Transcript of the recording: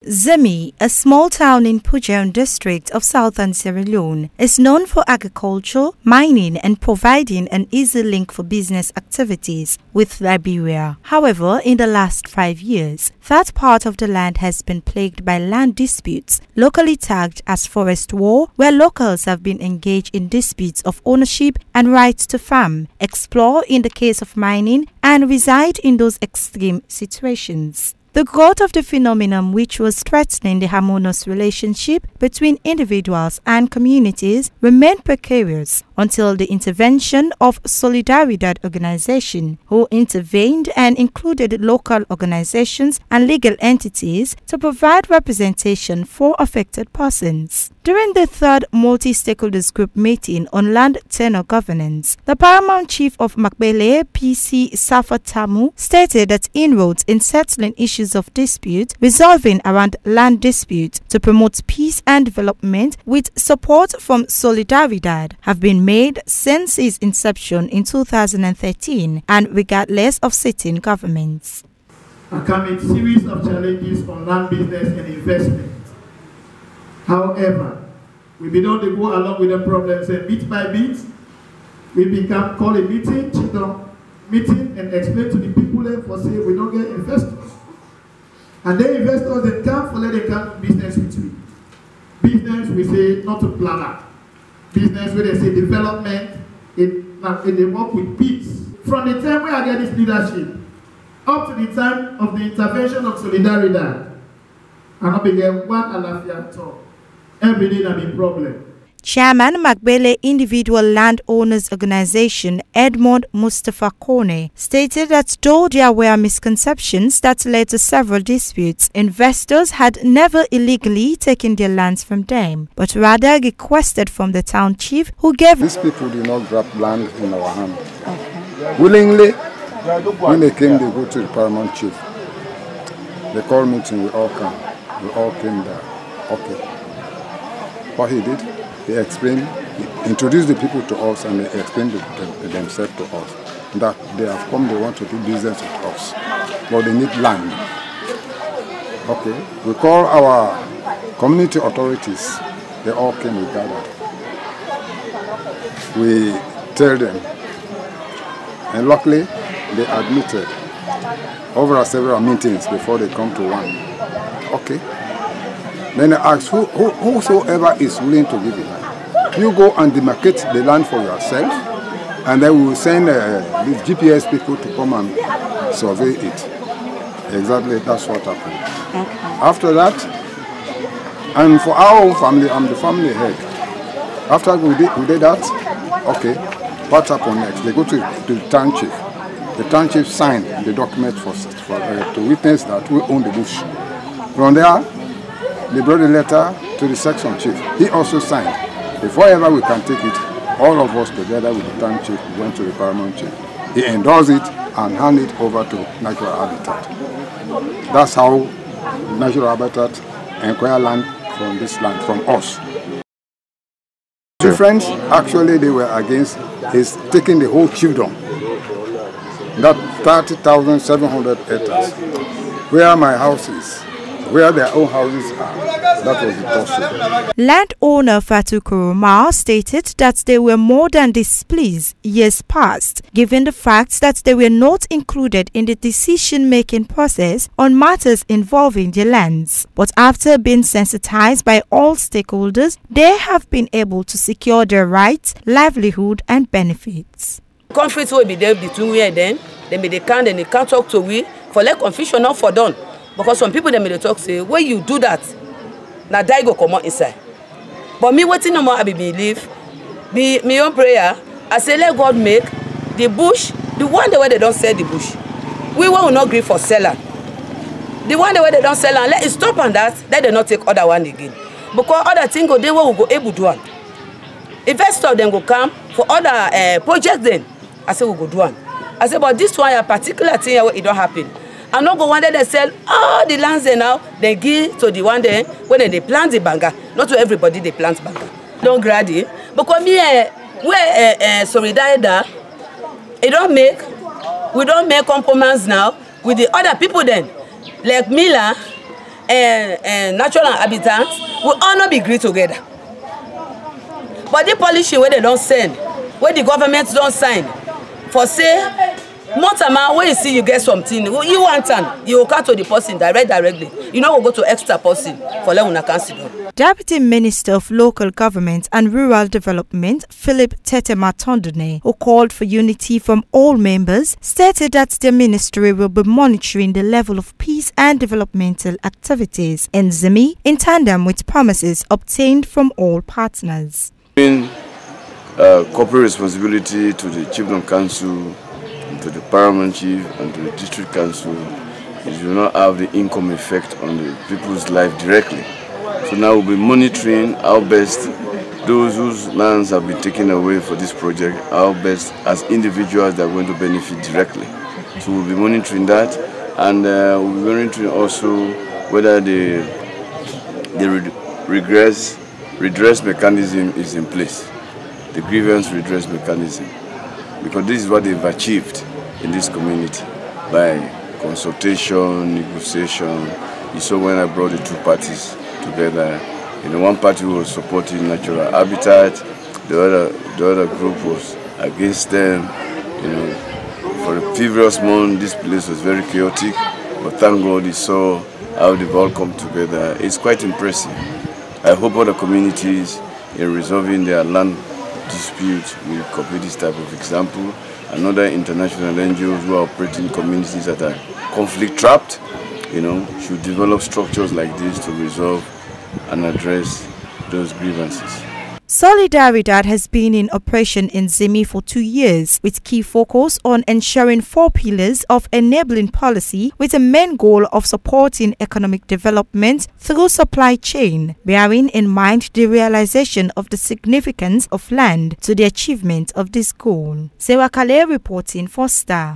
Zimmi, a small town in Pujan district of southern Sierra Leone, is known for agriculture, mining and providing an easy link for business activities with Liberia. However, in the last 5 years, that part of the land has been plagued by land disputes, locally tagged as forest war, where locals have been engaged in disputes of ownership and rights to farm, explore in the case of mining, and reside in those extreme situations. The growth of the phenomenon, which was threatening the harmonious relationship between individuals and communities, remained precarious until the intervention of Solidaridad organization, who intervened and included local organizations and legal entities to provide representation for affected persons. During the third multi-stakeholders group meeting on land tenure governance, the paramount chief of Magbele, PC Safatamu, stated that inroads in settling issues of dispute resolving around land disputes to promote peace and development with support from Solidaridad have been made since its inception in 2013 and regardless of sitting governments. There come a series of challenges on land business and investment. However, we begin to go along with the problems and bit by bit, we call a meeting, chiefdom meeting, and explain to the people and for say we don't get investors. And then investors they come for let them come business with me. Business we say not to planner. Business where they say development, they work with peace. From the time where I get this leadership, up to the time of the intervention of Solidaridad, and I began one alafia talk. Every day there be problem. Chairman Magbele Individual Landowners Organization Edmond Mustafa Kone stated that though there were misconceptions that led to several disputes, investors had never illegally taken their lands from them, but rather requested from the town chief who gave... These people do not grab land in our hand. Okay. Willingly, when they came, they go to the paramount chief. They call meeting, we all come. We all came there. Okay. What he did, he explained, he introduced the people to us and they explained themselves to us that they have come, they want to do business with us, but they need land. Okay, we call our community authorities, they all came, we gathered. We tell them, and luckily they admitted over several meetings before they come to one. Okay. Then I asked, whosoever is willing to give it, you go and demarcate the land for yourself, and then we will send the GPS people to come and survey it. Exactly, that's what happened. Okay. After that, and for our own family, I'm the family head. After we did that, okay, what happened next? They go to the town chief. The town chief signed the document to witness that we own the bush. From there, they brought a letter to the section chief. He also signed. Before ever we can take it, all of us together with the town chief went to the paramount chief. He endorsed it and handed it over to Natural Habitat. That's how Natural Habitat acquire land from this land, from us. Friends, actually they were against his taking the whole chiefdom. That 30,700 hectares, where my house is, where their own houses are. That was the possible. Landowner Fatu Kuruma stated that they were more than displeased years past, given the fact that they were not included in the decision-making process on matters involving their lands. But after being sensitized by all stakeholders, they have been able to secure their rights, livelihood and benefits. Conflicts will be there between we and them. They can't talk to we for let confusion not for done. Because some people they may talk say, when you do that, now die go come out inside. But me waiting no more I believe. Me own prayer, I say let God make the bush, the one the way they don't sell the bush. We will not agree for seller. The one the way they don't sell and let it stop on that, let them not take other one again. Because other thing go they will go able to do one. Investor then go come for other projects then. I say we go do one. I say but this one a particular thing it don't happen. I'm not going one day they sell all the lands there now, they give to the one day when they plant the banga. Not to everybody they plant banga. Don't grad it. Because me, Solidaridad, we don't make compromise now with the other people then. Like Mila, natural inhabitants will all not be agree together. But the policy where they don't send, where the government don't sign, for say, more time when you see you get something, you want an, you will come to the person directly. You know, we'll go to extra person for let una cancel. Deputy Minister of Local Government and Rural Development, Philip Tetema-Tondone, who called for unity from all members, stated that the ministry will be monitoring the level of peace and developmental activities in Zimmi in tandem with promises obtained from all partners. Corporate responsibility to the Chiefdom Council, to the Paramount Chief and to the District Council, it will not have the income effect on the people's life directly. So now we'll be monitoring how best those whose lands have been taken away for this project, how best as individuals that are going to benefit directly. So we'll be monitoring that, and we'll be monitoring also whether the redress mechanism is in place, the grievance redress mechanism, because this is what they've achieved in this community by consultation, negotiation. You saw when I brought the two parties together, one party was supporting natural habitat, the other group was against them. For the previous month this place was very chaotic, but thank God you saw how they've all come together. It's quite impressive. I hope other communities in resolving their land disputes will copy this type of example, and other international NGOs who are operating communities that are conflict trapped, should develop structures like this to resolve and address those grievances. Solidaridad has been in operation in Zimmi for 2 years, with key focus on ensuring 4 pillars of enabling policy with a main goal of supporting economic development through supply chain, bearing in mind the realization of the significance of land to the achievement of this goal. Kallay reporting for Star.